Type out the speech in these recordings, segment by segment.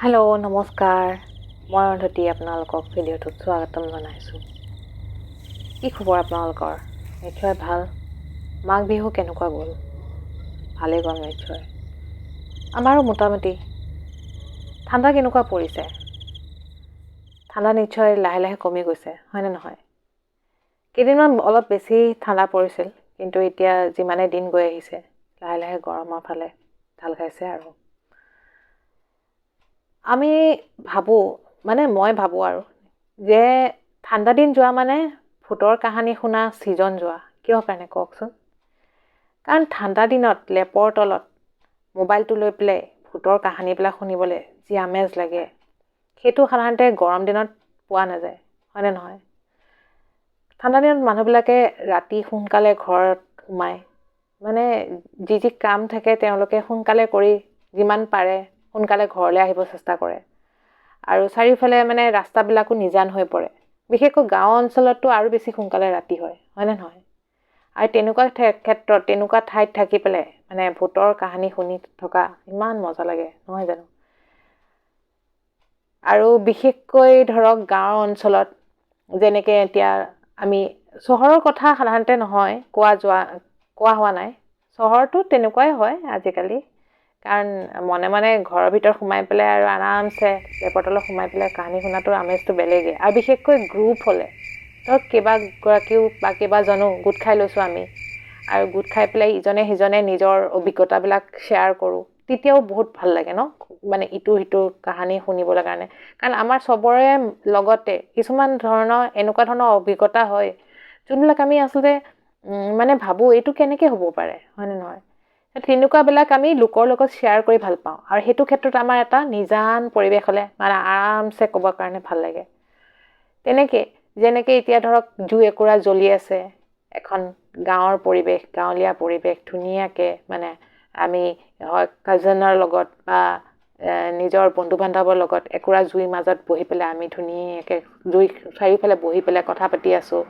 Hello' নমস্কাৰ, মই অৰুন্ধতী আপোনালোকক ভিডিঅ'টোত স্বাগতম জনাইছোঁ। কি খবৰ আপোনালোকৰ? নিশ্চয় ভাল। মাঘ বিহু কেনেকুৱা গ'ল? ভালেই গ'ল নিশ্চয়। আমাৰো মোটামুটি। ঠাণ্ডা কেনেকুৱা পৰিছে? ঠাণ্ডা নিশ্চয় লাহে লাহে কমি গৈছে, হয়নে নহয়? কেইদিনমান অলপ বেছি ঠাণ্ডা পৰিছিল, কিন্তু এতিয়া যিমানে দিন গৈ আহিছে লাহে লাহে গৰমৰ ফালে ঢাল খাইছে আৰু। মই ভাবোঁ আৰু যে ঠাণ্ডা দিন যোৱা মানে ভূতৰ কাহিনী শুনা ছিজন যোৱা। কিয় কাৰণে কওকচোন? কাৰণ ঠাণ্ডা দিনত লেপৰ তলত মোবাইলটো লৈ পেলাই ভূতৰ কাহিনীবিলাক শুনিবলৈ যি আমেজ লাগে, সেইটো সাধাৰণতে গৰম দিনত পোৱা নাযায়, হয়নে নহয়? ঠাণ্ডা দিনত মানুহবিলাকে ৰাতি সোনকালে ঘৰত সোমায়, মানে যি কাম থাকে তেওঁলোকে সোনকালে কৰি যিমান পাৰে সোনকালে ঘৰলৈ আহিব চেষ্টা কৰে। আৰু চাৰিওফালে মানে ৰাস্তাবিলাকো নিজান হৈ পৰে। বিশেষকৈ গাঁও অঞ্চলততো আৰু বেছি সোনকালে ৰাতি হয়, হয়নে নহয়? আৰু তেনেকুৱা ক্ষেত্ৰত তেনেকুৱা ঠাইত থাকি পেলাই মানে ভূতৰ কাহিনী শুনি থকা ইমান মজা লাগে, নহয় জানো? আৰু বিশেষকৈ ধৰক গাঁৱৰ অঞ্চলত, যেনেকৈ এতিয়া আমি চহৰৰ কথা সাধাৰণতে নহয় কোৱা হোৱা নাই। চহৰতো তেনেকুৱাই হয় আজিকালি। কাৰণ মনে মনে ঘৰৰ ভিতৰত সোমাই পেলাই আৰু আৰামছে লেপৰ তলত সোমাই পেলাই কাহিনী শুনাটোৰ আমেজটো বেলেগেই। আৰু বিশেষকৈ গ্ৰুপ হ'লে, ধৰক কেইবাগৰাকীও বা কেইবাজনো গোট খাই লৈছোঁ আমি, আৰু গোট খাই পেলাই ইজনে সিজনে নিজৰ অভিজ্ঞতাবিলাক শ্বেয়াৰ কৰোঁ, তেতিয়াও বহুত ভাল লাগে ন? মানে ইটোৰ কাহিনী শুনিবলৈ কাৰণে। কাৰণ আমাৰ চবৰে লগতে কিছুমান এনেকুৱা ধৰণৰ অভিজ্ঞতা হয়, যোনবিলাক আমি আচলতে মানে ভাবোঁ এইটো কেনেকৈ হ'ব পাৰে, হয়নে নহয়? তেনেকুৱাবিলাক আমি লোকৰ লগত শ্বেয়াৰ কৰি ভাল পাওঁ। আৰু সেইটো ক্ষেত্ৰত আমাৰ এটা নিজান পৰিৱেশ হ'লে মানে আৰামছে ক'বৰ কাৰণে ভাল লাগে। যেনেকৈ এতিয়া ধৰক জুই একুৰা জ্বলি আছে, এখন গাঁৱৰ পৰিৱেশ, গাঁৱলীয়া পৰিৱেশ, ধুনীয়াকৈ মানে আমি হয় কাজিনৰ লগত বা নিজৰ বন্ধু বান্ধৱৰ লগত একুৰা জুইৰ মাজত বহি পেলাই আমি ধুনীয়াকৈ জুই চাৰিওফালে বহি পেলাই কথা পাতি আছোঁ।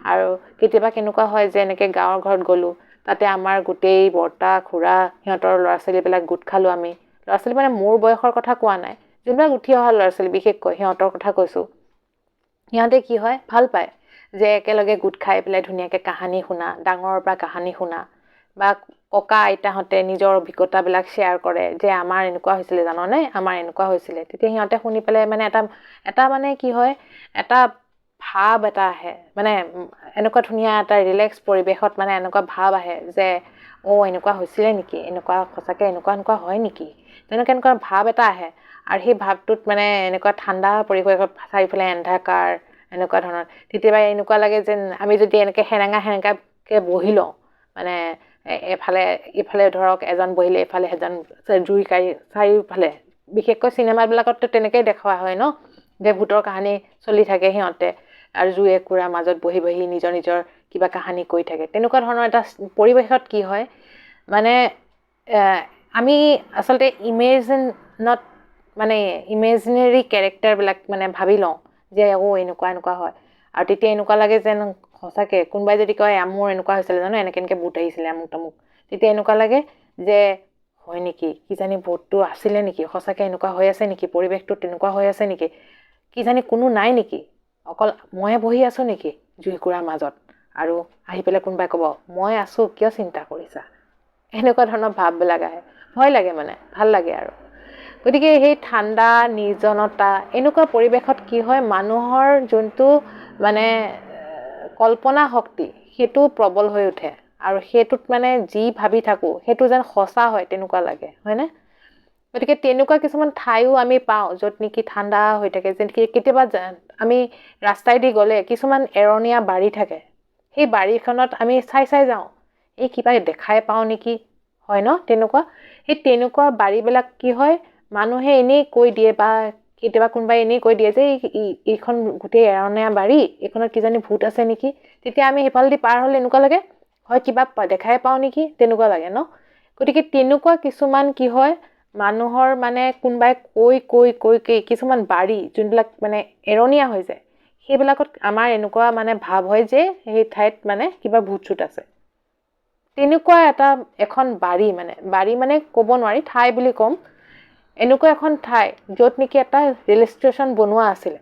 আৰু কেতিয়াবা কেনেকুৱা হয় যে এনেকৈ গাঁৱৰ ঘৰত গ'লোঁ, তাতে আমাৰ গোটেই বৰ্তা খুৰা সিহঁতৰ ল'ৰা ছোৱালীবিলাক গোট খালোঁ আমি। ল'ৰা ছোৱালী মানে মোৰ বয়সৰ কথা কোৱা নাই, যোনবিলাক উঠি অহা ল'ৰা ছোৱালী বিশেষকৈ সিহঁতৰ কথা কৈছোঁ। সিহঁতে কি হয়, ভাল পায় যে একেলগে গোট খাই পেলাই ধুনীয়াকৈ কাহিনী শুনা, ডাঙৰৰ পৰা কাহিনী শুনা, বা ককা আইতাহঁতে নিজৰ অভিজ্ঞতাবিলাক শ্বেয়াৰ কৰে যে আমাৰ এনেকুৱা হৈছিলে জাননে, আমাৰ এনেকুৱা হৈছিলে। তেতিয়া সিহঁতে শুনি পেলাই মানে এটা মানে কি হয়, এটা ভাৱ এটা আহে, মানে এনেকুৱা ধুনীয়া এটা ৰিলেক্স পৰিৱেশত মানে এনেকুৱা ভাৱ আহে যে এনেকুৱা হৈছিলে নেকি, এনেকুৱা সঁচাকৈ এনেকুৱা হয় নেকি, তেনেকুৱা ভাৱ এটা আহে। আৰু সেই ভাৱটোত মানে এনেকুৱা ঠাণ্ডা পৰিৱেশত চাৰিওফালে এন্ধাকাৰ এনেকুৱা ধৰণৰ, কেতিয়াবা এনেকুৱা লাগে যেন আমি যদি এনেকৈ সেৰেঙাকৈ বহি লওঁ, মানে ইফালে ধৰক এজন বহিলে ইফালে এজন জুইকাৰি চাৰিওফালে, বিশেষকৈ চিনেমাবিলাকততো তেনেকেই দেখুওৱা হয় ন, যে ভূতৰ কাহিনী চলি থাকে সিহঁতে আৰু জুই একুৰাৰ মাজত বহি বহি নিজৰ নিজৰ কিবা কাহিনী কৈ থাকে। তেনেকুৱা ধৰণৰ এটা পৰিৱেশত কি হয়, মানে আমি আচলতে ইমেজিনেৰী কেৰেক্টাৰবিলাক মানে ভাবি লওঁ যে এনেকুৱা হয়। আৰু তেতিয়া এনেকুৱা লাগে যেন সঁচাকৈ কোনোবাই যদি কয় মোৰ এনেকুৱা হৈছিলে জানো, এনেকৈ ভূত আহিছিলে আমুক তামুক, তেতিয়া এনেকুৱা লাগে যে হয় নেকি, কিজানি ভূতটো আছিলে নেকি, সঁচাকৈ এনেকুৱা হৈ আছে নেকি, পৰিৱেশটো তেনেকুৱা হৈ আছে নেকি, কিজানি কোনো নাই নেকি, অকল ময়ে বহি আছোঁ নেকি জুইকুৰাৰ মাজত, আৰু আহি পেলাই কোনোবাই ক'ব মই আছোঁ কিয় চিন্তা কৰিছা, এনেকুৱা ধৰণৰ ভাৱবিলাক আহে। ভয় লাগে, মানে ভাল লাগে আৰু। গতিকে সেই ঠাণ্ডা নিৰ্জনতা এনেকুৱা পৰিৱেশত কি হয়, মানুহৰ যোনটো মানে কল্পনা শক্তি সেইটো প্ৰবল হৈ উঠে। আৰু সেইটোত মানে যি ভাবি থাকোঁ সেইটো যেন সঁচা হয় তেনেকুৱা লাগে, হয়নে? গতিকে তেনেকুৱা কিছুমান ঠাইও আমি পাওঁ য'ত নেকি ঠাণ্ডা হৈ থাকে। যেনেকৈ কেতিয়াবা আমি ৰাস্তাইদি গ'লে কিছুমান এৰণীয়া বাৰী থাকে, সেই বাৰীখনত আমি চাই যাওঁ, কিবা দেখাই পাওঁ নেকি, হয় ন তেনেকুৱা বাৰীবিলাক কি হয়, মানুহে এনেই কৈ দিয়ে, বা কেতিয়াবা কোনোবাই এনেই কৈ দিয়ে যে এইখন গোটেই এৰণীয়া বাৰী, এইখনত কিজানি ভূত আছে নেকি। তেতিয়া আমি সেইফালেদি পাৰ হ'লে এনেকুৱা লাগে হয় কিবা দেখাই পাওঁ নেকি, তেনেকুৱা লাগে ন। গতিকে তেনেকুৱা কিছুমান কি হয়, মানুহৰ মানে কোনোবাই কৈ কিছুমান বাৰী যোনবিলাক মানে এৰণীয়া হৈ যায়, সেইবিলাকত আমাৰ এনেকুৱা মানে ভাৱ হয় যে সেই ঠাইত মানে কিবা ভূত চুত আছে। তেনেকুৱা এখন বাৰী মানে ক'ব নোৱাৰি, ঠাই বুলি ক'ম। এনেকুৱা এখন ঠাই য'ত নেকি এটা ৰেল ষ্টেচন বনোৱা আছিলে।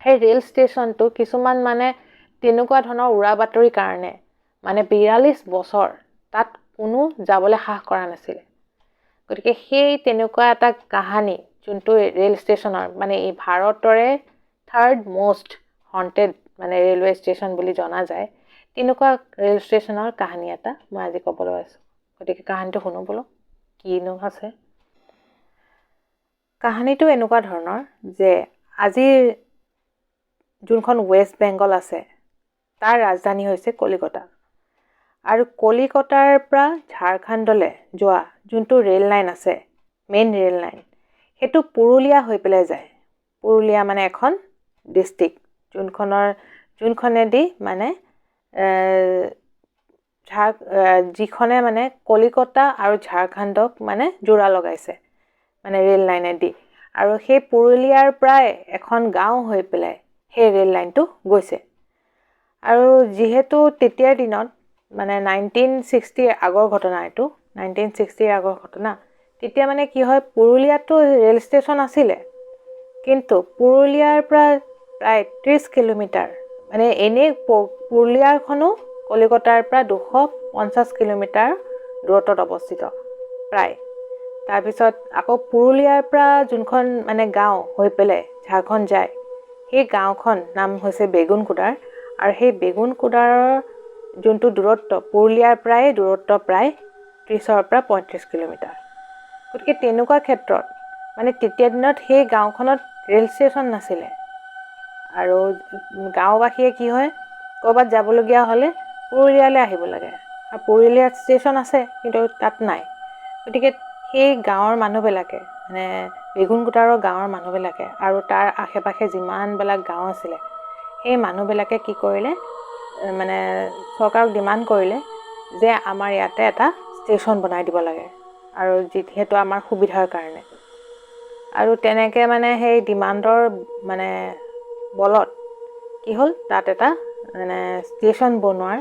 সেই ৰেল ষ্টেচনটো কিছুমান মানে তেনেকুৱা ধৰণৰ উৰা বাতৰিৰ কাৰণে মানে 42 বছৰ তাত কোনো যাবলৈ সাহস কৰা নাছিলে। গতিকে সেই তেনেকুৱা এটা কাহানী যোনটো ৰেল ষ্টেচনৰ মানে এই ভাৰতৰে 3rd most haunted মানে ৰেলৱে ষ্টেচন বুলি জনা যায়, তেনেকুৱা ৰেল ষ্টেচনৰ কাহানী এটা মই আজি ক'বলৈ আছোঁ। গতিকে কাহানীটো শুনো বোলো কিনো আছে। কাহানীটো এনেকুৱা ধৰণৰ যে আজিৰ যোনখন ৱেষ্ট বেংগল আছে তাৰ ৰাজধানী হৈছে কলিকতা। আৰু কলিকতাৰ পৰা ঝাৰখণ্ডলৈ যোৱা যোনটো ৰেল লাইন আছে, মেইন ৰেল লাইন, সেইটো পুৰুলীয়া হৈ পেলাই যায়। পুৰুলীয়া মানে এখন ডিষ্ট্ৰিক্ট যোনখনেদি মানে যিখনে মানে কলিকতা আৰু ঝাৰখণ্ডক মানে জোৰা লগাইছে মানে ৰেল লাইনেদি। আৰু সেই পুৰুলীয়াৰ পৰাই এখন গাঁও হৈ পেলাই সেই ৰেল লাইনটো গৈছে। আৰু যিহেতু তেতিয়াৰ দিনত মানে 1960 আগৰ ঘটনা, এইটো 1960 আগৰ ঘটনা, তেতিয়া মানে কি হয়, পুৰুলীয়াতো ৰেল ষ্টেচন আছিলে, কিন্তু পুৰুলীয়াৰ পৰা প্ৰায় 30 কিলোমিটাৰ মানে এনেই পুৰুলীয়াখনো কলিকতাৰ পৰা 250 কিলোমিটাৰ দূৰত্বত অৱস্থিত প্ৰায়। তাৰপিছত আকৌ পুৰুলীয়াৰ পৰা যোনখন মানে গাঁও হৈ পেলাই ঝাৰখণ্ড যায়, সেই গাঁওখন নাম হৈছে বেগুনকুডাৰ। আৰু সেই বেগুনকুডাৰৰ যোনটো দূৰত্ব পুৰুলীয়াৰ পৰাই দূৰত্ব প্ৰায় 30ৰ পৰা 35 কিলোমিটাৰ। গতিকে তেনেকুৱা ক্ষেত্ৰত মানে তেতিয়া দিনত সেই গাঁওখনত ৰেল ষ্টেচন নাছিলে। আৰু গাঁওবাসীয়ে কি হয়, ক'ৰবাত যাবলগীয়া হ'লে পুৰুলীয়ালৈ আহিব লাগে। আৰু পুৰুলীয়া ষ্টেচন আছে কিন্তু তাত নাই। গতিকে সেই গাঁৱৰ মানুহবিলাকে মানে বেগুনকুটাৰৰ গাঁৱৰ মানুহবিলাকে আৰু তাৰ আশে পাশে যিমানবিলাক গাঁও আছিলে, সেই মানুহবিলাকে কি কৰিলে, মানে চৰকাৰক ডিমাণ্ড কৰিলে যে আমাৰ ইয়াতে এটা ষ্টেচন বনাই দিব লাগে, আৰু যিহেতু আমাৰ সুবিধাৰ কাৰণে। আৰু তেনেকৈ মানে সেই ডিমাণ্ডৰ মানে বলত কি হ'ল, তাত এটা মানে ষ্টেচন বনোৱাৰ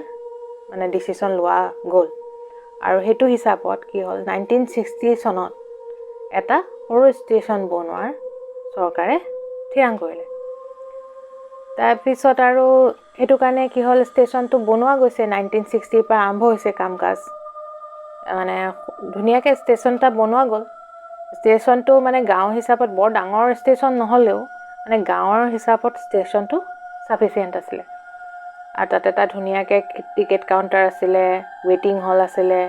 মানে ডিচিশ্যন লোৱা গ'ল। আৰু সেইটো হিচাপত কি হ'ল, 1960 চনত এটা সৰু ষ্টেচন বনোৱাৰ চৰকাৰে থিৰাং কৰিলে। তাৰপিছত আৰু সেইটো কাৰণে কি হ'ল, ষ্টেচনটো বনোৱা গৈছে। 1960 পৰা আৰম্ভ হৈছে কাম কাজ, মানে ধুনীয়াকৈ ষ্টেচন এটা বনোৱা গ'ল। ষ্টেচনটো মানে গাঁও হিচাপত বৰ ডাঙৰ ষ্টেচন নহ'লেও মানে গাঁৱৰ হিচাপত ষ্টেচনটো চাফিচিয়েণ্ট আছিলে। আৰু তাত এটা ধুনীয়াকৈ টিকেট কাউণ্টাৰ আছিলে, ৱেইটিং হল আছিলে,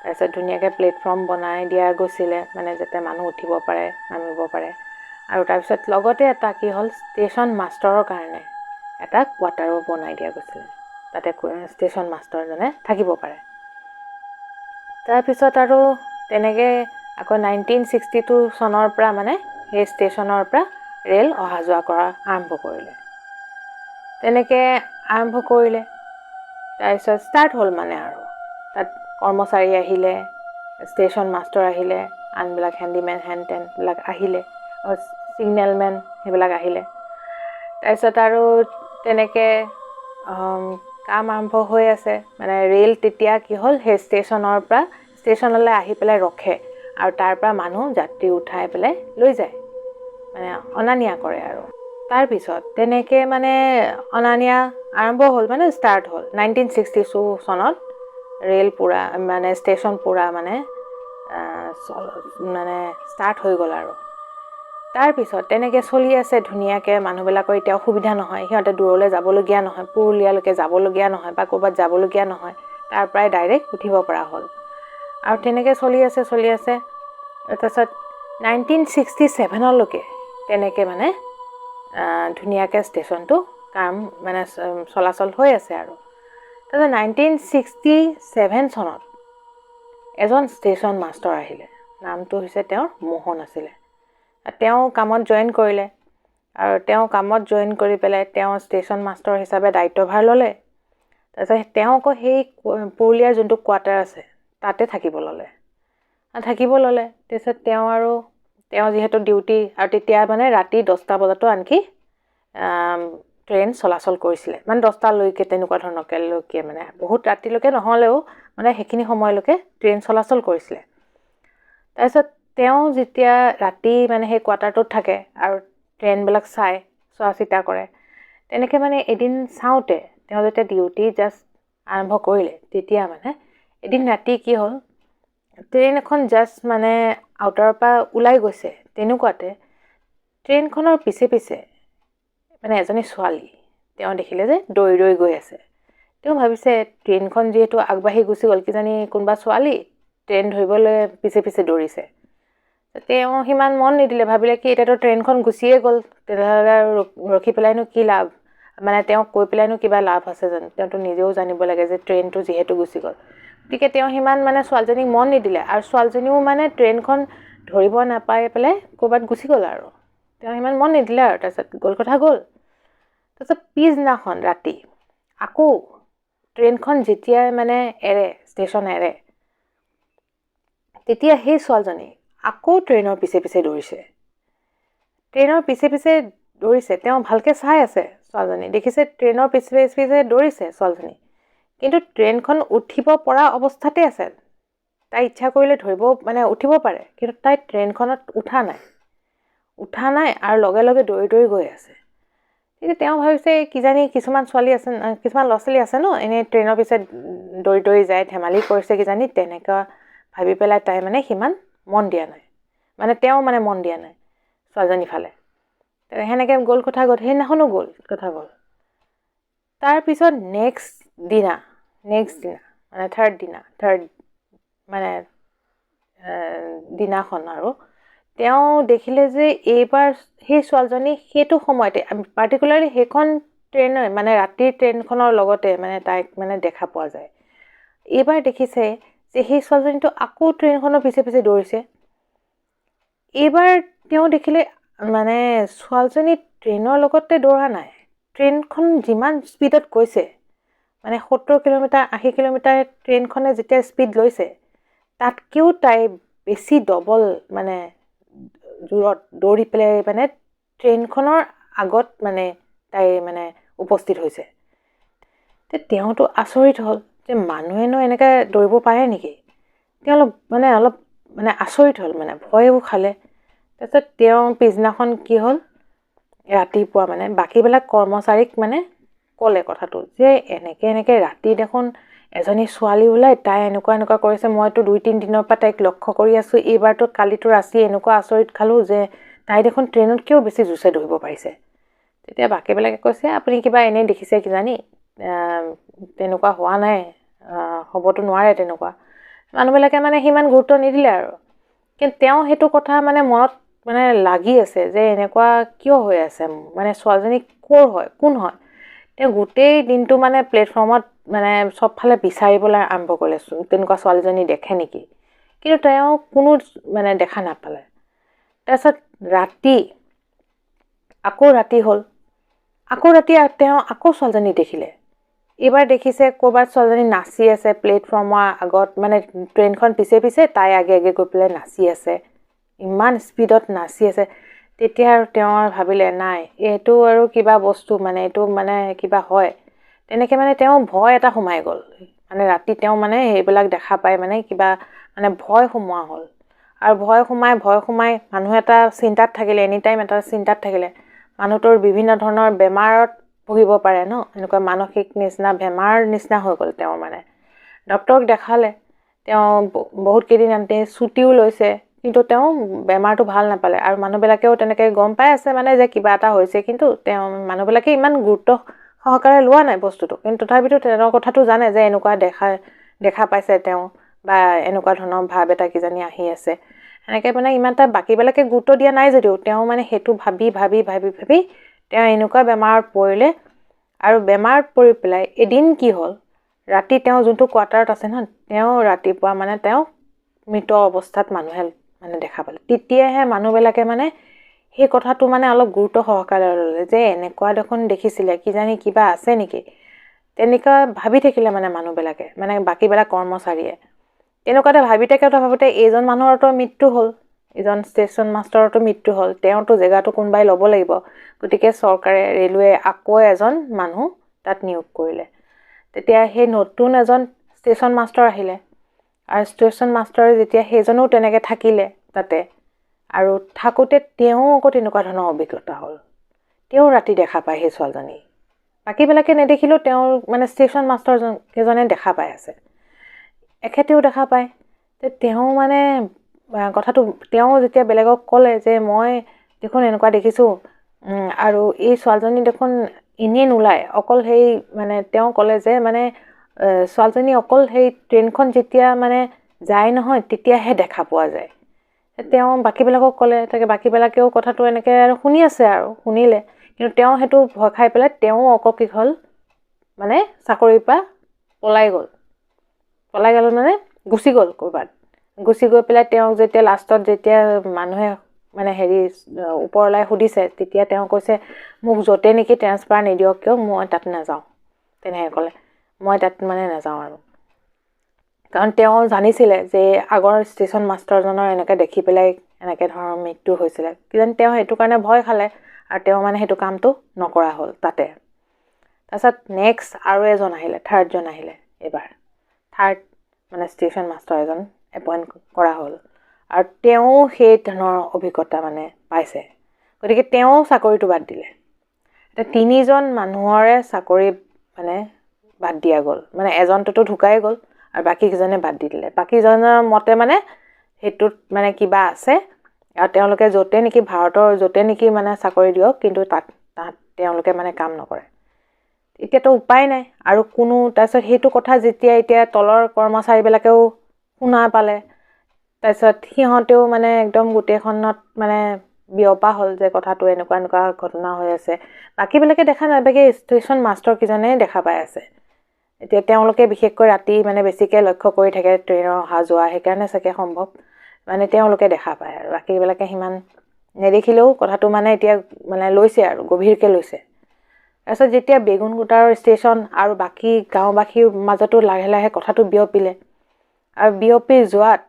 তাৰপিছত ধুনীয়াকৈ প্লেটফৰ্ম বনাই দিয়া গৈছিলে মানে যাতে মানুহ উঠিব পাৰে, নামিব পাৰে। আৰু তাৰপিছত লগতে এটা কি হ'ল, ষ্টেচন মাষ্টৰৰ কাৰণে এটা কোৱাৰ্টাৰো বনাই দিয়া গৈছিলে, তাতে ষ্টেচন মাষ্টৰজনে থাকিব পাৰে। তাৰপিছত আৰু তেনেকৈ আকৌ 1962 চনৰ পৰা মানে সেই ষ্টেচনৰ পৰা ৰেল অহা যোৱা কৰা আৰম্ভ কৰিলে। তেনেকৈ আৰম্ভ কৰিলে, তাৰপিছত ষ্টাৰ্ট হ'ল মানে আৰু তাত কৰ্মচাৰী আহিলে, ষ্টেচন মাষ্টৰ আহিলে, আনবিলাক হেণ্ডিমেন হেণ্ড টেনবিলাক আহিলে, ছিগনেলমেন সেইবিলাক আহিলে। তাৰপিছত আৰু তেনেকৈ কাম আৰম্ভ হৈ আছে। মানে ৰেল তেতিয়া কি হ'ল, সেই ষ্টেচনৰ পৰা ষ্টেচনলৈ আহি পেলাই ৰখে, আৰু তাৰ পৰা মানুহ যাত্ৰী উঠাই পেলাই লৈ যায়, মানে অনা নিয়া কৰে। আৰু তাৰপিছত তেনেকৈ মানে অনা নিয়া আৰম্ভ হ'ল, মানে ষ্টাৰ্ট হ'ল 1962 চনত ৰেল পূৰা মানে ষ্টেচন পূৰা মানে ষ্টাৰ্ট হৈ গ'ল। আৰু তাৰপিছত তেনেকৈ চলি আছে ধুনীয়াকৈ। মানুহবিলাকৰ এতিয়া অসুবিধা নহয়, সিহঁতে দূৰলৈ যাবলগীয়া নহয়, পুৰুলীয়ালৈকে যাবলগীয়া নহয় বা ক'ৰবাত যাবলগীয়া নহয়, তাৰ পৰাই ডাইৰেক্ট উঠিব পৰা হ'ল। আৰু তেনেকৈ চলি আছে। তাৰপিছত 1967লৈকে তেনেকৈ মানে ধুনীয়াকৈ ষ্টেচনটো কাম মানে চলাচল হৈ আছে। আৰু তাৰপিছত 1967 চনত এজন ষ্টেচন মাষ্টৰ আহিলে, নামটো হৈছে তেওঁৰ মোহন আছিলে। তেওঁ কামত জইন কৰিলে, আৰু তেওঁ কামত জইন কৰি পেলাই তেওঁ ষ্টেচন মাষ্টৰ হিচাপে দায়িত্বভাৰ ল'লে। তাৰপিছত তেওঁ আকৌ সেই পুৰুলীয়াৰ যোনটো কোৱাৰ্টাৰ আছে তাতে থাকিব ল'লে। তাৰপিছত তেওঁ যিহেতু ডিউটি, আৰু তেতিয়া মানে ৰাতি 10টা বজাতো আনকি ট্ৰেইন চলাচল কৰিছিলে, মানে 10টালৈকে তেনেকুৱা ধৰণৰলৈকে, মানে বহুত ৰাতিলৈকে নহ'লেও মানে সেইখিনি সময়লৈকে ট্ৰেইন চলাচল কৰিছিলে। তাৰপিছত তেওঁ যেতিয়া ৰাতি মানে সেই কোৱাৰ্টাৰটোত থাকে আৰু ট্ৰেইনবিলাক চোৱা চিতা কৰে, তেনেকৈ মানে এদিন চাওঁতে তেওঁ যেতিয়া ডিউটি জাষ্ট আৰম্ভ কৰিলে, তেতিয়া মানে এদিন ৰাতি কি হ'ল, ট্ৰেইন এখন জাষ্ট মানে আউটাৰৰ পৰা ওলাই গৈছে, তেনেকুৱাতে ট্ৰেইনখনৰ পিছে পিছে মানে এজনী ছোৱালী তেওঁ দেখিলে যে দৌৰি দৌৰি গৈ আছে। তেওঁ ভাবিছে ট্ৰেইনখন যিহেতু আগবাঢ়ি গুচি গ'ল, কিজানি কোনোবা ছোৱালী ট্ৰেইন ধৰিবলৈ পিছে পিছে দৌৰিছে। তেওঁ সিমান মন নিদিলে, ভাবিলে কি এতিয়াতো ট্ৰেইনখন গুচিয়ে গ'ল, তেতিয়াহ'লে আৰু ৰখি পেলাইনো কি লাভ, মানে তেওঁক কৈ পেলাইনো কিবা লাভ আছে জানো, তেওঁতো নিজেও জানিব লাগে যে ট্ৰেইনটো যিহেতু গুচি গ'ল। গতিকে তেওঁ সিমান মানে ছোৱালীজনীক মন নিদিলে, আৰু ছোৱালীজনীও মানে ট্ৰেইনখন ধৰিব নাপাই পেলাই ক'ৰবাত গুচি গ'ল আৰু তেওঁ সিমান মন নিদিলে আৰু তাৰপিছত গ'ল কথা গ'ল। তাৰপিছত পিছদিনাখন ৰাতি আকৌ ট্ৰেইনখন যেতিয়াই মানে ষ্টেচন এৰে, তেতিয়া সেই ছোৱালীজনী আকৌ ট্ৰেইনৰ পিছে পিছে দৌৰিছে। ট্ৰেইনৰ পিছে পিছে দৌৰিছে, তেওঁ ভালকৈ চাই আছে ছোৱালীজনী, দেখিছে ট্ৰেইনৰ পিছে পিছে দৌৰিছে ছোৱালীজনী, কিন্তু ট্ৰেইনখন উঠিব পৰা অৱস্থাতে আছে। তাই ইচ্ছা কৰিলে উঠিব পাৰে, কিন্তু তাই ট্ৰেইনখনত উঠা নাই আৰু লগে লগে দৌৰি দৌৰি গৈ আছে। কিন্তু তেওঁ ভাবিছে কিজানি কিছুমান ল'ৰা ছোৱালী আছে ন, এনেই ট্ৰেইনৰ পিছত দৌৰি দৌৰি যায়, ধেমালি কৰিছে কিজানি, তেনেকুৱা ভাবি পেলাই তাই মানে সিমান মন দিয়া নাই, তেওঁ মন দিয়া নাই ছোৱালীজনীৰ ফালে। সেনেকৈ গ'ল কথা গ'ল, সেইদিনাখনো গ'ল কথা গ'ল। তাৰপিছত নেক্সট দিনা থাৰ্ড দিনাখন আৰু তেওঁ দেখিলে যে এইবাৰ সেই ছোৱালীজনী সেইটো সময়তে, পাৰ্টিকুলাৰলি সেইখন ট্ৰেইনৰ ৰাতিৰ ট্ৰেইনখনৰ লগতে তাইক দেখা পোৱা যায়। এইবাৰ দেখিছে যে সেই ছোৱালীজনীটো আকৌ ট্ৰেইনখনৰ পিছে পিছে দৌৰিছে। এইবাৰ তেওঁ দেখিলে ছোৱালীজনী ট্ৰেইনৰ লগতে দৌৰা নাই, ট্ৰেইনখন যিমান স্পীডত গৈছে, 70 কিলোমিটাৰ 80 কিলোমিটাৰ ট্ৰেইনখনে যেতিয়া স্পীড লৈছে, তাতকৈও তাই বেছি ডবল জোৰত দৌৰি পেলাই ট্ৰেইনখনৰ আগত তাই উপস্থিত হৈছে। তেওঁতো আচৰিত হ'ল যে মানুহেনো এনেকৈ দৌৰিব পাৰে নেকি। তেওঁ অলপ আচৰিত হ'ল, ভয়ো খালে। তাৰপিছত তেওঁ পিছদিনাখন কি হ'ল, ৰাতিপুৱা বাকীবিলাক কৰ্মচাৰীক ক'লে কথাটো যে এনেকৈ ৰাতি দেখোন এজনী ছোৱালী ওলাই, তাই এনেকুৱা কৰিছে, মইতো 2-3 দিনৰ পৰা তাইক লক্ষ্য কৰি আছোঁ, এইবাৰতো কালিতো ৰাতি এনেকুৱা আচৰিত খালোঁ যে তাই দেখোন ট্ৰেইনতকৈও বেছি জোৰছে দৌৰিব পাৰিছে। তেতিয়া বাকীবিলাকে কৈছে আপুনি কিবা এনেই দেখিছে কিজানি, তেনেকুৱা হোৱা নাই, হ'বতো নোৱাৰে তেনেকুৱা। মানুহবিলাকে সিমান গুৰুত্ব নিদিলে আৰু, কিন্তু তেওঁ সেইটো কথা মনত লাগি আছে যে এনেকুৱা কিয় হৈ আছে, ছোৱালীজনী কোন হয়। তেওঁ গোটেই দিনটো প্লেটফৰ্মত চবফালে বিচাৰিবলৈ আৰম্ভ কৰিলে, তেনেকুৱা ছোৱালীজনী দেখে নেকি, কিন্তু তেওঁ কোনো দেখা নাপালে। তাৰপিছত আকৌ ৰাতি হ'ল, তেওঁ আকৌ ছোৱালীজনী দেখিলে। এইবাৰ দেখিছে ক'ৰবাত ছোৱালীজনী নাচি আছে প্লেটফৰ্মৰ আগত, ট্ৰেইনখন পিছে পিছে তাই আগে আগে গৈ পেলাই নাচি আছে, ইমান স্পীডত নাচি আছে। তেতিয়া আৰু তেওঁ ভাবিলে নাই, এইটো আৰু কিবা বস্তু, এইটো কিবা হয়। তেনেকৈ তেওঁ ভয় এটা সোমাই গ'ল, ৰাতি তেওঁ সেইবিলাক দেখা পাই কিবা ভয় সোমোৱা হ'ল। আৰু ভয় সোমাই মানুহ এটা চিন্তাত থাকিলে, এনি টাইম এটা চিন্তাত থাকিলে মানুহটোৰ বিভিন্ন ধৰণৰ বেমাৰত ভুগিব পাৰে ন, এনেকুৱা মানসিক নিচিনা বেমাৰ নিচিনা হৈ গ'ল তেওঁৰ। ডক্তৰক দেখালে, তেওঁ বহুত কেইদিন আনতে ছুটিও লৈছে, কিন্তু তেওঁ বেমাৰটো ভাল নাপালে। আৰু মানুহবিলাকেও তেনেকৈ গম পাই আছে যে কিবা এটা হৈছে, কিন্তু মানুহবিলাকে ইমান গুৰুত্ব সহকাৰে লোৱা নাই বস্তুটো, কিন্তু তথাপিতো তেওঁৰ কথাটো জানে যে এনেকুৱা দেখা পাইছে তেওঁ, বা এনেকুৱা ধৰণৰ ভাৱ এটা কিজানি আহি আছে। সেনেকৈ ইমান এটা বাকীবিলাকে গুৰুত্ব দিয়া নাই যদিও তেওঁ সেইটো ভাবি তেওঁ এনেকুৱা বেমাৰত পৰিলে। আৰু বেমাৰত পৰি পেলাই এদিন কি হ'ল, ৰাতি তেওঁ যোনটো কোৱাৰ্টাৰত আছে ন, তেওঁ ৰাতিপুৱা তেওঁ মৃত অৱস্থাত মানুহে দেখা পালে। তেতিয়াহে মানুহবিলাকে সেই কথাটো অলপ গুৰুত্ব সহকাৰে ল'লে যে এনেকুৱা দেখোন দেখিছিলে, কিজানি কিবা আছে নেকি, তেনেকুৱা ভাবি থাকিলে মানুহবিলাকে, বাকীবিলাক কৰ্মচাৰীয়ে তেনেকুৱাতে ভাবোতে এইজন মানুহৰতো মৃত্যু হ'ল, এজন ষ্টেচন মাষ্টৰতো মৃত্যু হ'ল, তেওঁতো জেগাটো কোনোবাই ল'ব লাগিব। গতিকে চৰকাৰে, ৰেলৱে আকৌ এজন মানুহ তাত নিয়োগ কৰিলে। তেতিয়া সেই নতুন এজন ষ্টেচন মাষ্টৰ আহিলে, আৰু ষ্টেচন মাষ্টৰে যেতিয়া সেইজনেও তেনেকৈ থাকিলে, তাতে আৰু থাকোঁতে তেওঁ আকৌ তেনেকুৱা ধৰণৰ অভিজ্ঞতা হ'ল তেওঁ ৰাতি দেখা পায় সেই ছোৱালীজনী বাকীবিলাকে নেদেখিলেও তেওঁৰ মানে ষ্টেচন মাষ্টাৰ কেইজনে দেখা পাই আছে এখেতেও দেখা পায় তেওঁ মানে কথাটো তেওঁ যেতিয়া বেলেগক ক'লে যে মই দেখোন এনেকুৱা দেখিছোঁ আৰু এই ছোৱালীজনী দেখোন এনেই নোলায় অকল সেই মানে তেওঁ ক'লে যে মানে ছোৱালীজনী অকল সেই ট্ৰেইনখন যেতিয়া মানে যায় নহয় তেতিয়াহে দেখা পোৱা যায় তেওঁ বাকীবিলাকক ক'লে তাকে বাকীবিলাকেও কথাটো এনেকৈ আৰু শুনি আছে আৰু শুনিলে কিন্তু তেওঁ সেইটো ভয় খাই পেলাই তেওঁ আকৌ কি হ'ল মানে চাকৰিৰ পৰা পলাই গ'ল মানে গুচি গ'ল ক'ৰবাত গুচি গৈ পেলাই তেওঁক যেতিয়া লাষ্টত যেতিয়া মানুহে মানে হেৰি ওপৰলাই সুধিছে তেতিয়া তেওঁ কৈছে মোক য'তে নেকি ট্ৰেন্সফাৰ নিদিয়ক কিয় মই তাত নাযাওঁ তেনেকৈ ক'লে মই তাত মানে নাযাওঁ আৰু কাৰণ তেওঁ জানিছিলে যে আগৰ ষ্টেচন মাষ্টাৰজনৰ এনেকৈ দেখি পেলাই এনেকৈ ধৰণৰ মৃত্যু হৈছিলে কিজানি তেওঁ সেইটো কাৰণে ভয় খালে আৰু তেওঁ মানে সেইটো কামটো নকৰা হ'ল তাতে তাৰপিছত নেক্সট আৰু এজন আহিলে থাৰ্ডজন আহিলে এইবাৰ থাৰ্ড মানে ষ্টেচন মাষ্টাৰ এজন এপইণ্ট কৰা হ'ল আৰু তেওঁ সেই ধৰণৰ অভিজ্ঞতা মানে পাইছে গতিকে তেওঁ চাকৰিটো বাদ দিলে এতিয়া 3জন মানুহৰে চাকৰি মানে বাদ দিয়া গ'ল মানে এজনটোতো ঢুকাই গ'ল আৰু বাকীকেইজনে বাদ দি দিলে বাকীজনৰ মতে মানে সেইটোত মানে কিবা আছে আৰু তেওঁলোকে য'তে নেকি ভাৰতৰ য'তে নেকি মানে চাকৰি দিয়ক কিন্তু তাত তেওঁলোকে মানে কাম নকৰে এতিয়াতো উপায় নাই আৰু কোনো তাৰপিছত সেইটো কথা যেতিয়া এতিয়া তলৰ কৰ্মচাৰীবিলাকেও শুনা পালে তাৰপিছত সিহঁতেও মানে একদম গোটেইখনত মানে বিয়পা হ'ল যে কথাটো এনেকুৱা ঘটনা হৈ আছে বাকীবিলাকে দেখা নাই বাকী ষ্টেচন মাষ্টাৰকেইজনে দেখা পাই আছে এতিয়া তেওঁলোকে বিশেষকৈ ৰাতি মানে বেছিকৈ লক্ষ্য কৰি থাকে ট্ৰেইনৰ অহা যোৱা সেইকাৰণে চাগে সম্ভৱ মানে তেওঁলোকে দেখা পায় আৰু বাকীবিলাকে সিমান নেদেখিলেও কথাটো মানে এতিয়া মানে লৈছে আৰু গভীৰকৈ লৈছে তাৰপিছত যেতিয়া বেগুনগুটাৰ ষ্টেচন আৰু বাকী গাঁওবাসীৰ মাজতো লাহে লাহে কথাটো বিয়পিলে আৰু বিয়পি যোৱাত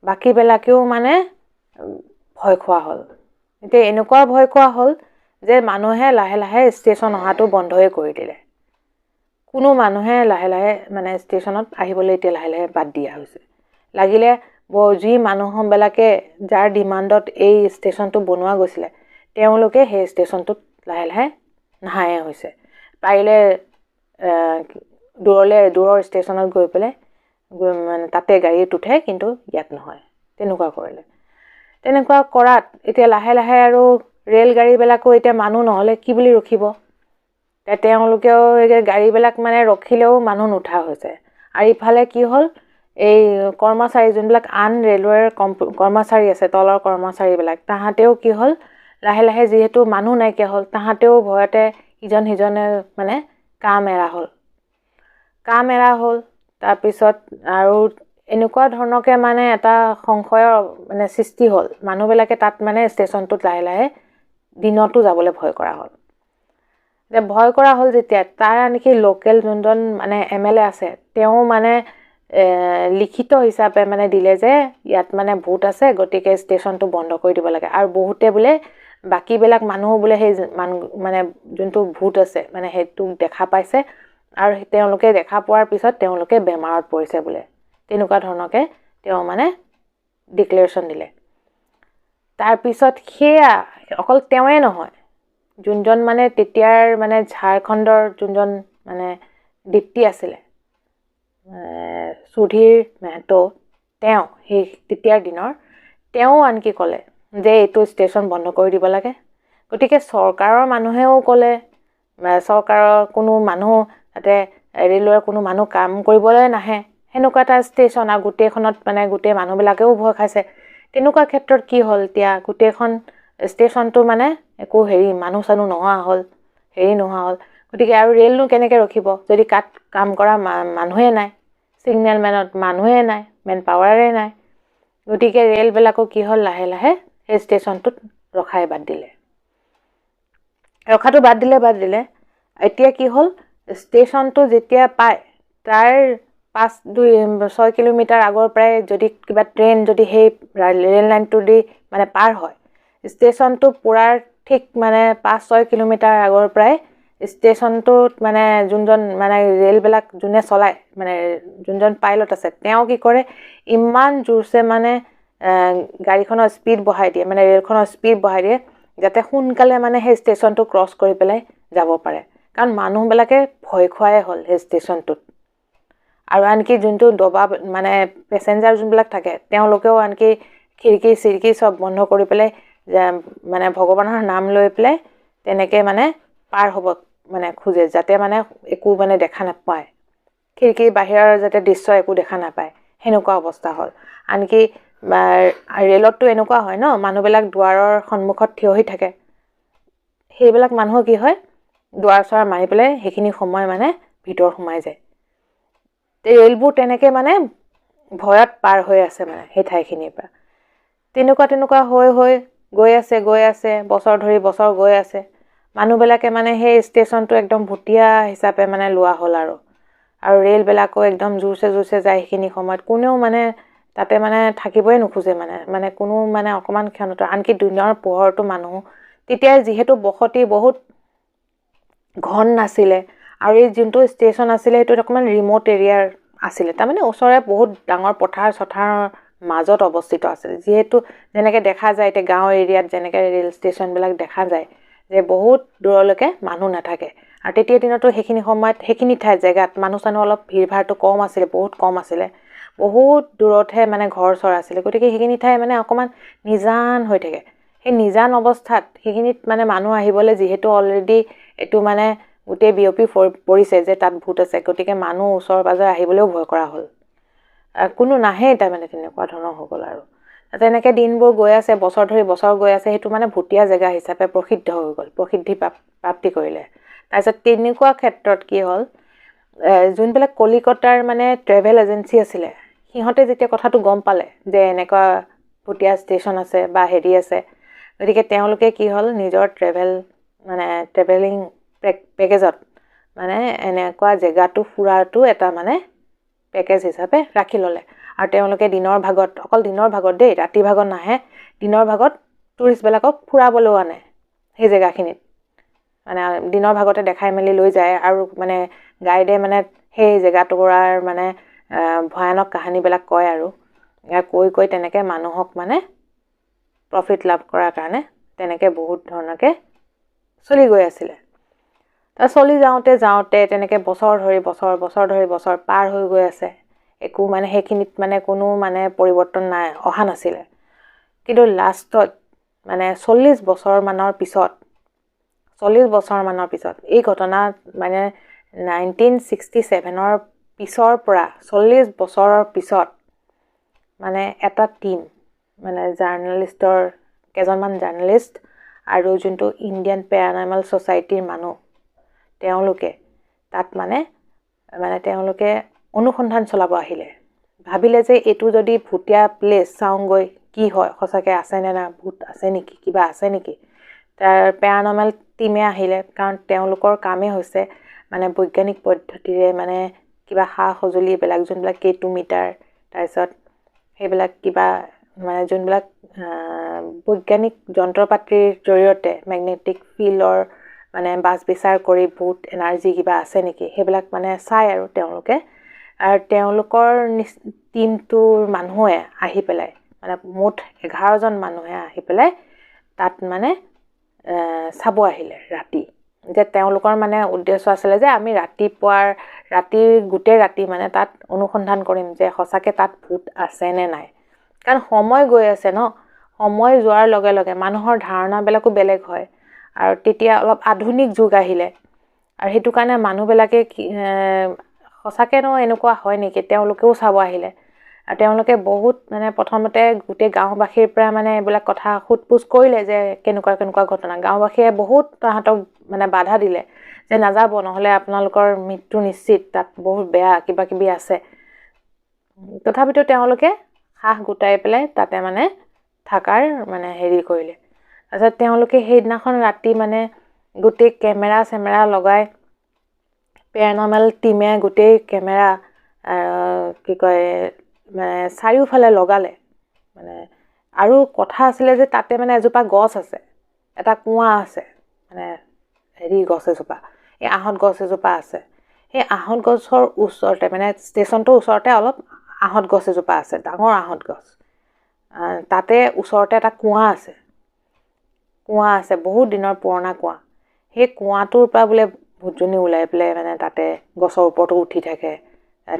বাকীবিলাকেও মানে ভয় খোৱা হ'ল এতিয়া এনেকুৱা ভয় খোৱা হ'ল যে মানুহে লাহে লাহে ষ্টেচন অহাটো বন্ধই কৰি দিলে কোনো মানুহে লাহে লাহে মানে ষ্টেচনত আহিবলৈ এতিয়া লাহে লাহে বাদ দিয়া হৈছে লাগিলে যি মানুহবিলাকে যাৰ ডিমাণ্ডত এই ষ্টেচনটো বনোৱা গৈছিলে তেওঁলোকে সেই ষ্টেচনটোত লাহে লাহে নাহাই হৈছে পাৰিলে দূৰৰ ষ্টেচনত গৈ পেলাই মানে তাতে গাড়ীত উঠে কিন্তু ইয়াত নহয় তেনেকুৱা কৰিলে তেনেকুৱা কৰাত এতিয়া লাহে লাহে আৰু ৰেল গাড়ীবিলাকো এতিয়া মানুহ নহ'লে কি বুলি ৰখিব তেওঁলোকেও গাড়ীবিলাক মানে ৰখিলেও মানুহ নুঠা হৈছে আৰু ইফালে কি হ'ল এই কৰ্মচাৰী যোনবিলাক আন ৰেলৱেৰ কৰ্মচাৰী আছে তলৰ কৰ্মচাৰীবিলাক তাহাঁতেও কি হ'ল লাহে লাহে যিহেতু মানুহ নাইকিয়া হ'ল তাহাঁতেও ভয়তে ইজনে মানে কাম এৰা হ'ল তাৰপিছত আৰু এনেকুৱা ধৰণকে মানে এটা সংশয়ৰ মানে সৃষ্টি হ'ল মানুহবিলাকে তাত মানে ষ্টেচনটোত লাহে লাহে দিনতো যাবলৈ ভয় কৰা হ'ল যে ভয় কৰা হ'ল যেতিয়া তাৰ আনকি লোকেল যোনজন মানে MLA আছে তেওঁ মানে লিখিত হিচাপে মানে দিলে যে ইয়াত মানে ভূত আছে গতিকে ষ্টেচনটো বন্ধ কৰি দিব লাগে আৰু বহুতে বোলে বাকীবিলাক মানুহ বোলে সেই মানে যোনটো ভূত আছে মানে সেইটো দেখা পাইছে আৰু তেওঁলোকে দেখা পোৱাৰ পিছত তেওঁলোকে বেমাৰত পৰিছে বোলে তেনেকুৱা ধৰণকে তেওঁ মানে ডিক্লেৰেশ্যন দিলে তাৰপিছত সেয়া অকল তেওঁৱে নহয় যোনজন মানে তেতিয়াৰ মানে ঝাৰখণ্ডৰ যোনজন মানে ডিপ্টি আছিলে সুধীৰ মেহতো তেওঁ সেই তেতিয়াৰ দিনৰ তেওঁ আনকি ক'লে যে এইটো ষ্টেচন বন্ধ কৰি দিব লাগে গতিকে চৰকাৰৰ মানুহেও ক'লে চৰকাৰৰ কোনো মানুহ তাতে ৰেলৱেৰ কোনো মানুহ কাম কৰিবলৈ নাহে সেনেকুৱা এটা ষ্টেচন আৰু গোটেইখনত মানে গোটেই মানুহবিলাকেও ভয় খাইছে তেনেকুৱা ক্ষেত্ৰত কি হ'ল এতিয়া গোটেইখন ষ্টেচনটো মানে একো মানুহ চানুহ নোহোৱা হ'ল গতিকে আৰু ৰেলনো কেনেকৈ ৰখিব যদি কাম কৰা মানুহে নাই ছিগনেল মেনত মানুহে নাই মেন পাৱাৰে নাই গতিকে ৰেলবিলাকো কি হ'ল লাহে লাহে সেই ষ্টেচনটোত ৰখাটো বাদ দিলে এতিয়া কি হ'ল ষ্টেচনটো যেতিয়া পায় তাৰ 5-6 কিলোমিটাৰ আগৰ পৰাই যদি কিবা ট্ৰেইন যদি সেই ৰেল লাইনটো দি মানে পাৰ হয় ষ্টেচনটো পুৰাৰ ঠিক মানে 5-6 কিলোমিটাৰ আগৰ পৰাই ষ্টেচনটোত মানে যোনজন মানে ৰেলবিলাক যোনে চলায় মানে যোনজন পাইলট আছে তেওঁ কি কৰে ইমান জোৰছে মানে গাড়ীখনৰ স্পীড বঢ়াই দিয়ে, মানে ৰেলখনৰ স্পীড বঢ়াই দিয়ে, যাতে সোনকালে মানে সেই ষ্টেচনটো ক্ৰছ কৰি পেলাই যাব পাৰে। কাৰণ মানুহবিলাকে ভয় খোৱাই হ'ল সেই ষ্টেচনটোত। আৰু আনকি যোনটো দবা মানে পেচেঞ্জাৰ যোনবিলাক থাকে তেওঁলোকেও আনকি খিৰিকী চিৰিকী চব বন্ধ কৰি পেলাই মানে ভগৱানৰ নাম লৈ পেলাই তেনেকৈ মানে পাৰ হ'ব মানে খোজে, যাতে মানে একো মানে দেখা নাপায়, খিৰিকীৰ বাহিৰৰ যাতে দৃশ্য একো দেখা নাপায়, সেনেকুৱা অৱস্থা হ'ল। আনকি ৰেলততো এনেকুৱা হয় ন, মানুহবিলাক দুৱাৰৰ সন্মুখত থিয় হৈ থাকে, সেইবিলাক মানুহ কি হয় দুৱাৰ চোৱাৰ মাৰি পেলাই সেইখিনি সময় মানে ভিতৰ সোমাই যায়। ৰেলবোৰ তেনেকৈ মানে ভয়ত পাৰ হৈ আছে মানে সেই ঠাইখিনিৰ পৰা। তেনেকুৱা হৈ গৈ আছে বছৰ ধৰি বছৰ গৈ আছে। মানুহবিলাকে মানে সেই ষ্টেচনটো একদম ভুটীয়া হিচাপে মানে লোৱা হ'ল আৰু ৰেলবিলাকো একদম জোৰছে যায় সেইখিনি সময়ত। কোনেও মানে তাতে মানে থাকিবই নোখোজে মানে কোনো মানে অকণমান ক্ষণতো। আনকি দিনৰ পোহৰটো মানুহ তেতিয়া যিহেতু বসতি বহুত ঘন নাছিলে, আৰু এই যোনটো ষ্টেচন আছিলে সেইটোত অকণমান ৰিম'ট এৰিয়াৰ আছিলে, তাৰমানে ওচৰে বহুত ডাঙৰ পথাৰৰ মাজত অৱস্থিত আছিল। যিহেতু যেনেকৈ দেখা যায় এতিয়া গাঁও এৰিয়াত যেনেকৈ ৰেল ষ্টেচনবিলাক দেখা যায় যে বহুত দূৰলৈকে মানুহ নাথাকে। আৰু তেতিয়া দিনতো সেইখিনি সময়ত সেইখিনি ঠাইত জেগাত মানুহ চানুহ অলপ ভিৰ ভাৰটো কম আছিলে, বহুত কম আছিলে, বহুত দূৰতহে মানে ঘৰ চৰ আছিলে। গতিকে সেইখিনি ঠাই মানে অকণমান নিজান হৈ থাকে। সেই নিজান অৱস্থাত সেইখিনিত মানে মানুহ আহিবলৈ যিহেতু অলৰেডি এইটো মানে গোটেই বিয়পি পৰিছে যে তাত ভূত আছে, গতিকে মানুহ ওচৰ পাজৰে আহিবলৈও ভয় কৰা হ'ল, কোনো নাহেই তাৰমানে তেনেকুৱা ধৰণৰ হৈ গ'ল। আৰু তেনেকৈ দিনবোৰ গৈ আছে, বছৰ ধৰি বছৰ গৈ আছে, সেইটো মানে ভুটীয়া জেগা হিচাপে প্ৰসিদ্ধ হৈ গ'ল, প্ৰসিদ্ধি প্ৰাপ্তি কৰিলে। তাৰপিছত তেনেকুৱা ক্ষেত্ৰত কি হ'ল, যোনবিলাক কলিকতাৰ মানে ট্ৰেভেল এজেঞ্চি আছিলে সিহঁতে যেতিয়া কথাটো গম পালে যে এনেকুৱা ভুটীয়া ষ্টেচন আছে বা হেৰি আছে, গতিকে তেওঁলোকে কি হ'ল নিজৰ ট্ৰেভেলিং পেকেজত মানে এনেকুৱা জেগাটো ফুৰাটো এটা মানে পেকেজ হিচাপে ৰাখি ল'লে। আৰু তেওঁলোকে দিনৰ ভাগত, অকল দিনৰ ভাগত দেই, ৰাতি ভাগত নাহে, দিনৰ ভাগত টুৰিষ্টবিলাকক ফুৰাবলৈও আনে সেই জেগাখিনিত, মানে দিনৰ ভাগতে দেখাই মেলি লৈ যায়। আৰু মানে গাইডে মানে সেই জেগাটুকুৰাৰ মানে ভয়ানক কাহিনীবিলাক কয়, আৰু কৈ তেনেকৈ মানুহক মানে প্ৰফিট লাভ কৰাৰ কাৰণে তেনেকৈ বহুত ধৰণকৈ চলি গৈ আছিলে। চলি যাওঁতে তেনেকৈ বছৰ ধৰি বছৰ পাৰ হৈ গৈ আছে। একো মানে সেইখিনিত মানে কোনো মানে পৰিৱৰ্তন অহা নাছিলে। কিন্তু লাষ্টত মানে 40 বছৰমানৰ পিছত এই ঘটনা মানে 1967ৰ পিছৰ পৰা 40 বছৰৰ পিছত মানে এটা টীম মানে কেইজনমান জাৰ্নেলিষ্ট আৰু যোনটো ইণ্ডিয়ান পেৰানৰ্মেল ছ'চাইটিৰ মানুহ, তেওঁলোকে তাত মানে তেওঁলোকে অনুসন্ধান চলাব আহিলে। ভাবিলে যে এইটো যদি ভুটীয়া প্লেচ চাওঁগৈ, কি হয় সঁচাকৈ আছেনে না, ভূত আছে নেকি, কিবা আছে নেকি। তাৰ পেৰানৰ্মেল টীমে আহিলে, কাৰণ তেওঁলোকৰ কামেই হৈছে মানে বৈজ্ঞানিক পদ্ধতিৰে মানে কিবা সা সঁজুলি এইবিলাক যোনবিলাক K2 মিটাৰ, তাৰপিছত সেইবিলাক কিবা মানে যোনবিলাক বৈজ্ঞানিক যন্ত্ৰ পাতিৰ জৰিয়তে মেগনেটিক ফিল্ডৰ মানে বাছ বিচাৰ কৰি ভূত এনাৰ্জি কিবা আছে নেকি সেইবিলাক মানে চায়। আৰু তেওঁলোকৰ টীমটোৰ মানুহে আহি পেলাই মানে মুঠ 11জন মানুহে আহি পেলাই তাত মানে চাব আহিলে ৰাতি। যে তেওঁলোকৰ মানে উদ্দেশ্য আছিলে যে আমি গোটেই ৰাতি মানে তাত অনুসন্ধান কৰিম যে সঁচাকৈ তাত ভূত আছে নে নাই। কাৰণ সময় গৈ আছে ন, সময় যোৱাৰ লগে লগে মানুহৰ ধাৰণাবিলাকো বেলেগ হয়। আৰু তেতিয়া অলপ আধুনিক যুগ আহিলে, আৰু সেইটো কাৰণে মানুহবিলাকে সঁচাকৈনো এনেকুৱা হয় নেকি তেওঁলোকেও চাব আহিলে। আৰু তেওঁলোকে বহুত মানে প্ৰথমতে গোটেই গাঁওবাসীৰ পৰা মানে এইবিলাক কথা সোধ পোছ কৰিলে যে কেনেকুৱা ঘটনা। গাঁওবাসীয়ে বহুত তাহাঁতক মানে বাধা দিলে যে নাযাব, নহ'লে আপোনালোকৰ মৃত্যু নিশ্চিত, তাত বহুত বেয়া কিবা কিবি আছে। তথাপিতো তেওঁলোকে সাহ গোটাই পেলাই তাতে মানে থকাৰ মানে হেৰি কৰিলে। তাৰপিছত তেওঁলোকে সেইদিনাখন ৰাতি মানে গোটেই কেমেৰা লগাই, পেৰানৰ্মেল টীমে গোটেই কেমেৰা মানে চাৰিওফালে লগালে মানে। আৰু কথা আছিলে যে তাতে মানে এজোপা গছ আছে, এটা কুঁৱা আছে, মানে গছ এজোপা, এই আহঁত গছ এজোপা আছে। সেই আহঁত গছৰ ওচৰতে মানে ষ্টেচনটোৰ ওচৰতে অলপ আহঁত গছ এজোপা আছে, ডাঙৰ আহঁত গছ। তাতে ওচৰতে এটা কুঁৱা আছে বহুত দিনৰ পুৰণা কুঁৱা সেই কুঁৱাটোৰ পৰা বোলে ভূতজনী ওলাই পেলাই মানে তাতে গছৰ ওপৰতো উঠি থাকে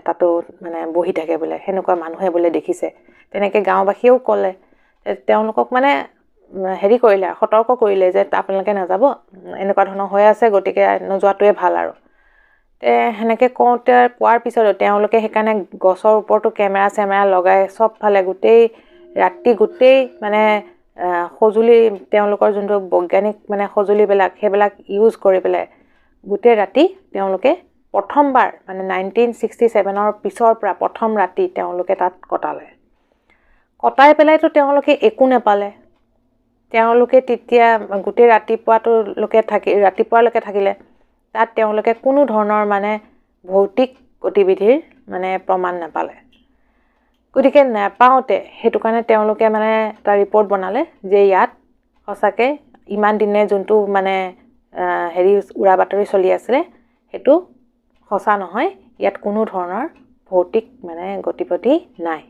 তাতো মানে বহি থাকে বোলে সেনেকুৱা মানুহে বোলে দেখিছে তেনেকৈ গাঁওবাসীয়েও ক'লে তেওঁলোকক মানে হেৰি কৰিলে সতৰ্ক কৰিলে যে আপোনালোকে নাযাব এনেকুৱা ধৰণৰ হৈ আছে গতিকে নোযোৱাটোৱে ভাল আৰু সেনেকৈ কোৱাৰ পিছতো তেওঁলোকে সেইকাৰণে গছৰ ওপৰতো কেমেৰা লগাই চবফালে ৰাতি গোটেই মানে সঁজুলি তেওঁলোকৰ যোনটো বৈজ্ঞানিক মানে সঁজুলিবিলাক সেইবিলাক ইউজ কৰি পেলাই গোটেই ৰাতি তেওঁলোকে প্ৰথমবাৰ মানে 1967 পিছৰ পৰা প্ৰথম ৰাতি তেওঁলোকে তাত কটাই পেলাইতো তেওঁলোকে একো নেপালে তেওঁলোকে তেতিয়া গোটেই ৰাতিপুৱালৈকে থাকিলে তাত তেওঁলোকে কোনো ধৰণৰ মানে ভৌতিক গতিবিধিৰ মানে প্ৰমাণ নাপালে গতিকে নাপাওঁতে সেইটো কাৰণে তেওঁলোকে মানে এটা ৰিপৰ্ট বনালে যে ইয়াত সঁচাকৈ ইমান দিনে যোনটো মানে উৰা বাতৰি চলি আছিলে সেইটো সঁচা নহয় ইয়াত কোনো ধৰণৰ ভৌতিক মানে গতিবিধি নাই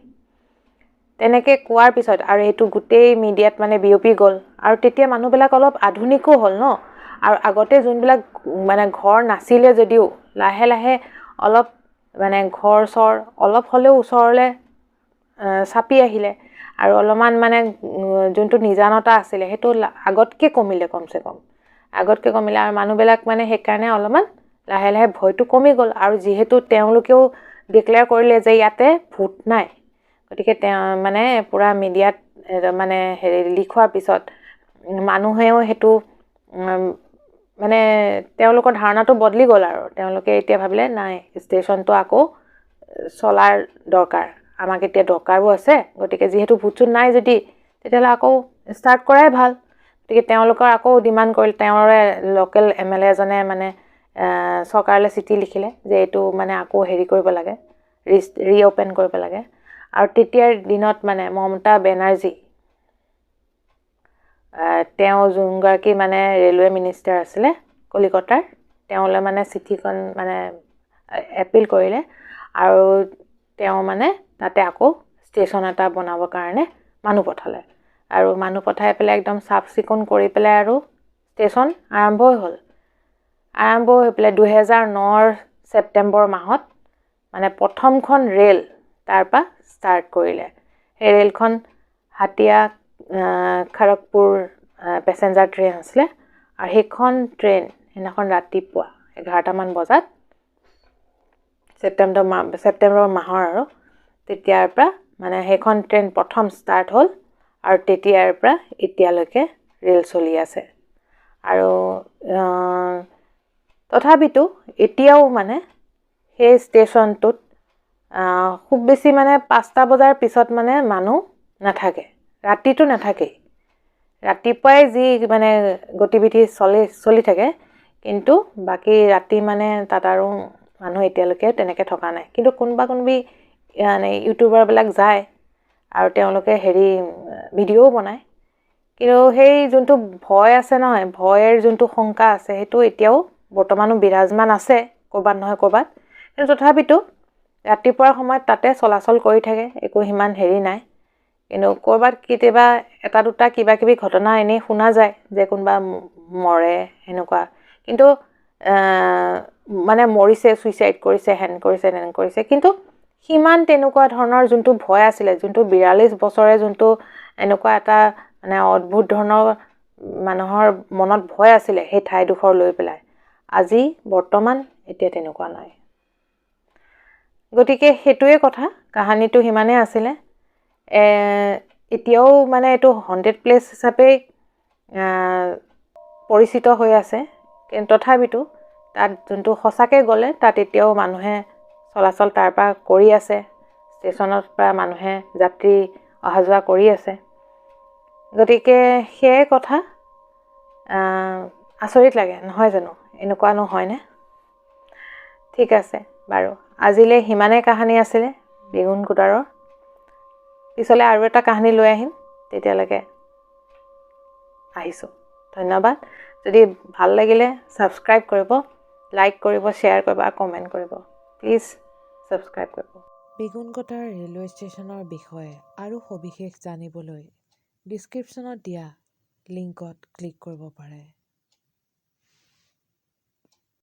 তেনেকৈ কোৱাৰ পিছত আৰু এইটো গোটেই মিডিয়াত মানে বিয়পি গ'ল আৰু তেতিয়া মানুহবিলাক অলপ আধুনিকো হ'ল ন আৰু আগতে যোনবিলাক মানে ঘৰ নাছিলে যদিও লাহে লাহে অলপ মানে ঘৰ চৰ অলপ হ'লেও ওচৰলৈ চাপি আহিলে আৰু অলপমান মানে যোনটো নিজানতা আছিলে সেইটো আগতকৈ কমিলে কমচে কম আগতকৈ কমিলে আৰু মানুহবিলাক মানে সেইকাৰণে অলপমান লাহে লাহে ভয়টো কমি গ'ল আৰু যিহেতু তেওঁলোকেও ডিক্লেয়াৰ কৰিলে যে ইয়াতে ভূত নাই গতিকে মানে পুৰা মিডিয়াত মানে লিক হোৱাৰ পিছত মানুহেও সেইটো মানে তেওঁলোকৰ ধাৰণাটো বদলি গ'ল আৰু তেওঁলোকে এতিয়া ভাবিলে নাই ষ্টেচনটো আকৌ চলাৰ দৰকাৰ আমাক এতিয়া দৰকাৰো আছে গতিকে যিহেতু ভূতচুত নাই যদি তেতিয়াহ'লে আকৌ ষ্টাৰ্ট কৰাই ভাল গতিকে তেওঁলোকৰ আকৌ ডিমাণ্ড কৰিলে তেওঁৰে লোকেল MLA এজনে মানে চৰকাৰলৈ চিঠি লিখিলে যে এইটো মানে আকৌ কৰিব লাগে ৰিঅ'পেন কৰিব লাগে আৰু তেতিয়াৰ দিনত মানে মমতা বেনাৰ্জী তেওঁ যোনগৰাকী মানে ৰেলৱে মিনিষ্টাৰ আছিলে কলিকতাৰ তেওঁলৈ মানে চিঠিখন মানে এপিল কৰিলে আৰু তেওঁ মানে তাতে আকৌ ষ্টেচন এটা বনাবৰ কাৰণে মানুহ পঠালে আৰু মানুহ পঠাই পেলাই একদম চাফ চিকুণ কৰি পেলাই আৰু ষ্টেচন আৰম্ভ হৈ পেলাই 2009 ছেপ্টেম্বৰ মাহত মানে প্ৰথমখন ৰেল তাৰ পৰা ষ্টাৰ্ট কৰিলে সেই ৰেলখন হাতিয়া খড়গপুৰ পেচেঞ্জাৰ ট্ৰেইন আছিলে আৰু সেইখন ট্ৰেইন সেইদিনাখন ৰাতিপুৱা 11টামান বজাত ছেপ্টেম্বৰ মাহৰ আৰু তেতিয়াৰ পৰা মানে সেইখন ট্ৰেইন প্ৰথম ষ্টাৰ্ট হ'ল আৰু তেতিয়াৰ পৰা এতিয়ালৈকে ৰেল চলি আছে আৰু তথাপিতো এতিয়াও মানে সেই ষ্টেচনটোত খুব বেছি মানে 5টা বজাৰ পিছত মানে মানুহ নাথাকে ৰাতিটো নাথাকেই ৰাতিপুৱাই যি মানে গতিবিধি চলি থাকে কিন্তু বাকী ৰাতি মানে তাত আৰু মানুহ এতিয়ালৈকে তেনেকৈ থকা নাই কিন্তু কোনোবি মানে ইউটিউবাৰবিলাক যায় আৰু তেওঁলোকে ভিডিঅ'ও বনায় কিন্তু সেই যোনটো ভয় আছে নহয় ভয়ৰ যোনটো শংকা আছে সেইটো এতিয়াও বৰ্তমানো বিৰাজমান আছে ক'ৰবাত নহয় ক'ৰবাত কিন্তু তথাপিতো ৰাতিপুৱাৰ সময়ত তাতে চলাচল কৰি থাকে একো সিমান নাই কিন্তু ক'ৰবাত কেতিয়াবা এটা দুটা কিবা কিবি ঘটনা এনেই শুনা যায় যে কোনোবা মৰে সেনেকুৱা কিন্তু মানে মৰিছে ছুইচাইড কৰিছে হেন কৰিছে তেন কৰিছে কিন্তু সিমান তেনেকুৱা ধৰণৰ যোনটো ভয় আছিলে যোনটো 42 বছৰে যোনটো এনেকুৱা এটা মানে অদ্ভুত ধৰণৰ মানুহৰ মনত ভয় আছিলে সেই ঠাইডোখৰ লৈ পেলাই আজি বৰ্তমান এতিয়া তেনেকুৱা নাই গতিকে সেইটোৱে কথা কাহিনীটো সিমানেই আছিলে এতিয়াও মানে এইটো হণ্টেড প্লেচ হিচাপে পৰিচিত হৈ আছে কিন্তু তথাপিতো তাত যোনটো সঁচাকৈ গ'লে তাত এতিয়াও মানুহে চলাচল তাৰ পৰা কৰি আছে ষ্টেচনৰ পৰা মানুহে যাত্ৰী অহা যোৱা কৰি আছে গতিকে সেই কথা আচৰিত লাগে নহয় জানো এনেকুৱা নহয়নে ঠিক আছে বাৰু আজিলৈ সিমানেই কাহিনী আছিলে বেগুন কুটাৰৰ পিছলৈ আৰু এটা কাহিনী লৈ আহিম তেতিয়ালৈকে আহিছোঁ ধন্যবাদ যদি ভাল লাগিলে ছাবস্ক্ৰাইব কৰিব লাইক কৰিব শ্বেয়াৰ কৰিব আৰু কমেণ্ট কৰিব প্লিজ ছাবস্ক্ৰাইব কৰিব বেগুনকটা ৰেলৱে ষ্টেচনৰ বিষয়ে আৰু সবিশেষ জানিবলৈ ডিছক্ৰিপশ্যনত দিয়া লিংকত ক্লিক কৰিব পাৰে।